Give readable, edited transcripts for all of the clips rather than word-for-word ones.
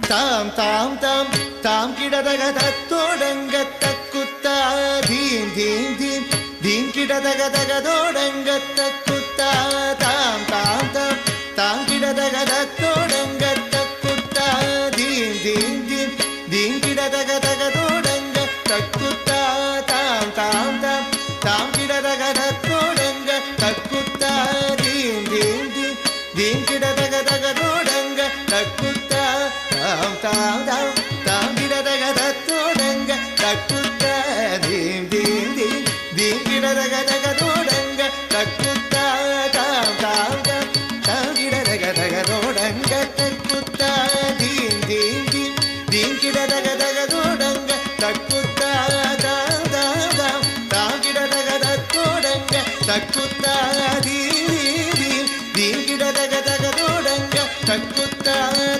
தாம் தாம் தாம் தாம் கிடதக தத்தோடங்க தக்குத்தா தீம் தீம் தீம் தீம் கிடதக தகதோடங்க தக்குத்தா தாம் தாம் தாம் தாம் கிடதக தத்தோடங்க தக்குத்தா தீம் தீம் தீம் தீம் கிடதக தகதோடங்க தக்குத்தா தாம் தாம் தாம் தாம் கிடதக தத்தோடங்க தக்குத்தா தீம் தீம் தீம் தீம் கிடதக தகதோடங்க தக்குத்தா தாம் தாம் தாம் தாம் கிடதக தத்தோடங்க தக்குத்தா தீம் தீம் தீம் தீம் கிடதக தகதோடங்க தக்குத்தா தாம் தாம் தாம் தாம் கிடதக தகதோடங்க தக்குத்தா தீம் தீம் தீம் தீம் கிடதக தகதோடங்க தக்குத்தா தாம் தாம் தாம் தாம் கிடதக தத்தோடங்க தக்குத்தா தீம் தீம் தீம் கிடதக தகதோடங்க தக்குத்தா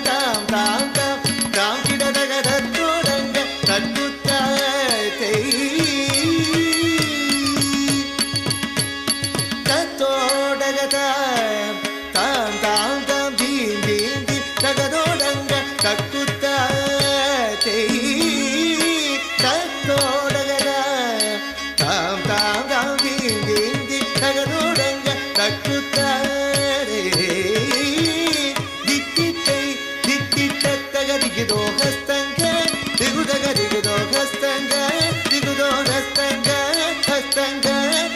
தாம் தாம் தாம் தாம் கிடதக தத்தோடங்க தக்குத்தா தத்தோடக தாம் தாம் தாம் தீம் தீம் தீம் தகதோடங்க தக்குத்தா தத்தோடக தாம் தாம் தாம் தீம் தீம் தீம் தகதோடங்க தக்குத்தா ದಿಗಿದೋ ಹಸ್ತಂಗ ದಿಗುದಗ ದಿಗುದೋ ಹಸ್ತಂಗ ದಿಗುದೋ ಹಸ್ತಂಗ ಹಸ್ತಂಗ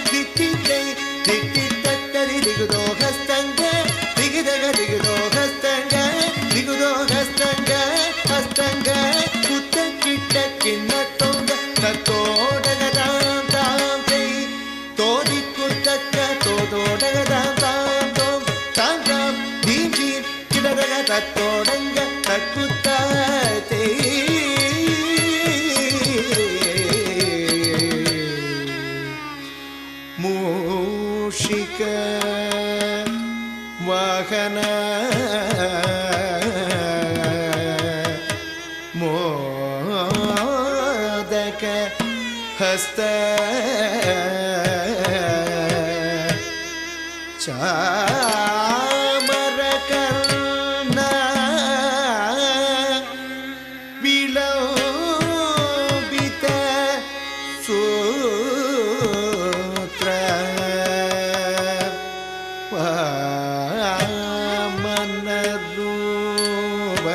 ದಿತ್ತಿತ್ತೈ ದಿತ್ತಿತ್ತರಿ ದಿಗುದೋ ಹಸ್ತಂಗ ದಿಗಿದಗ ದಿಗುದೋ ಹಸ್ತಂಗ ದಿಗುದೋ ಹಸ್ತಂಗ ಹಸ್ತಂಗ ಕುತ್ತ ಕಿಟ್ಟ ಕಿನ್ನ ತೊಂಗ ತೋಡಗ ತಾಂ ತಾಂ ತೈ ತೋದಿ ಕುತ್ತಕ್ಕ ತೋದೋಡಗ ತಾಂ ತಾಂ ತೋಂ ತಾಂ ತಾಂ ದೀಂ ದೀಂ ಕಿಡದಗ ತತ್ತೋಡಂಗ ತಕ್ಕುತ್ತಾ ಮೂಷಿಕ ವಾಹನ ಮೋದಕ ಹಸ್ತ ಚಾಮರ ಕರ್ಣ ವಿಲೋಬಿತ ಸೂತ್ರ ವಾಮನ ರೂಪ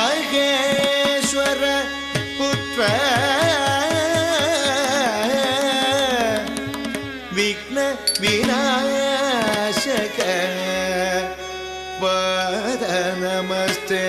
ಮಹೇಶ್ವರ ಪುತ್ರ ವಿಘ್ನ ವಿನಾಶಕ ಪದ ನಮಸ್ತೆ